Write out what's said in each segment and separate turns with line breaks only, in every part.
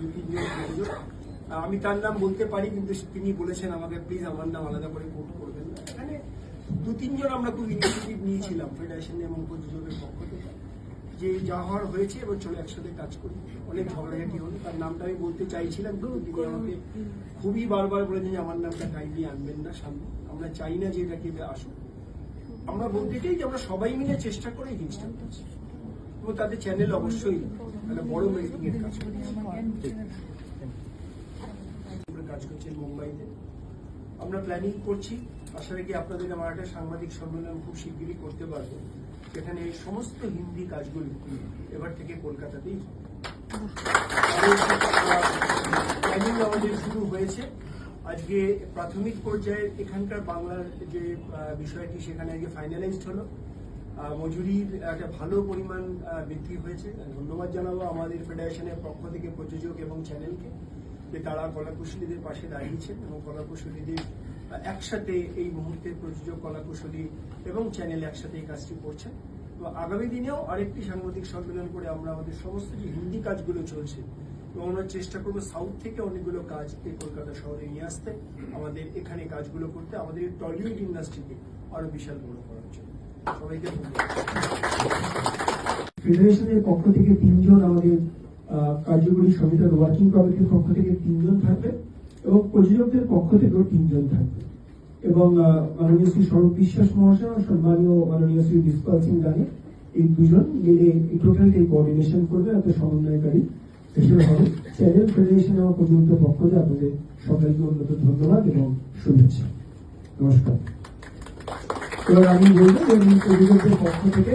2-3 জন প্রযোজক। আমি তার নাম বলতে পারি, কিন্তু তিনি বলেছেন আমাকে প্লিজ আমার নাম আলাদা করে কোট করবেন না। এখানে 2-3 জন আমরা খুব ইনিশিয়েটিভ নিয়েছিলাম ফেডারেশন এবং প্রযোজকের পক্ষ থেকে, যে যা হওয়ার হয়েছে এবার চলে একসাথে কাজ করি। অনেক ঝগড়াঝাটি হলো, তার নামটা আমি বলতে চাইছিলাম, কিন্তু তিনি আমাকে খুবই বারবার বলেছেন যে আমার নামটা কাইন্ডলি আনবেন না সামনে, আমরা চাই না যে এটা কেউ আসুক। আমরা বলতে চাই যে আমরা সবাই মিলে চেষ্টা করে এই জিনিসটা করছি, এবং তাদের চ্যানেল অবশ্যই একটা বড় মেকিং এর কাজ করছে। কাজ করছেন মুম্বাইতে, আমরা প্ল্যানিং করছি, আশা রাখি আপনাদের আমার একটা সাংবাদিক সম্মেলন খুব শিগগিরই করতে পারবো, যেখানে সমস্ত হিন্দি কাজগুলি এবার থেকে কলকাতাতেই প্ল্যানিং আমাদের শুরু হয়েছে। আজকে প্রাথমিক পর্যায়ে এখানকার বাংলার যে বিষয়টি সেখানে আজকে ফাইনালাইজড হলো। মজুরির একটা ভালো পরিমাণ বৃদ্ধি হয়েছে। ধন্যবাদ জানাবো আমাদের ফেডারেশনের পক্ষ থেকে প্রযোজক এবং চ্যানেলকে, যে তারা কলাকুশলীদের পাশে দাঁড়িয়েছেন এবং কলাকুশলীদের একসাথে এই মুহূর্তে প্রযোজক, কলাকুশলী এবং চ্যানেল একসাথে এই কাজটি করছেন। তো আগামী দিনেও আরেকটি সাংবাদিক সম্মেলন করে আমরা আমাদের সমস্ত যে হিন্দি কাজগুলো চলছে এবং আমরা চেষ্টা করবো সাউথ থেকে অনেকগুলো কাজ এই কলকাতা শহরে নিয়ে আসতে, আমাদের এখানে কাজগুলো করতে, আমাদের টলিউড ইন্ডাস্ট্রিকে আরো বিশাল বড় করার জন্য। সবাইকে ফেডারেশনের পক্ষ থেকে 3 জন, আমাদের কার্যকরী সমিতির ওয়ার্কিং কমিটির পক্ষ থেকে 3 জন থাকবে এবং প্রযোজকদের পক্ষ থেকেও 3 জন থাকবে, এবং মাননীয় শ্রী স্বরূপ বিশ্বাস মহাশয় ও সম্মানীয় মাননীয় শ্রী বিস্পাল সিং রানী, এই 2 জন মিলে এই টোটালটাই কোঅর্ডিনেশন করবে, এত সমন্বয়কারী হিসেবে হবে। চ্যানেল ফেডারেশন এবং প্রযোজকদের পক্ষ থেকে আপনাদের সবাইকে অন্যত ধন্যবাদ এবং শুভেচ্ছা। নমস্কার। এবার আমি বলবো যে প্রযোজকদের পক্ষ থেকে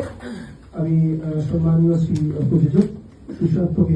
আমি সম্মানীয় শ্রী প্রযোজক সুশান্তকে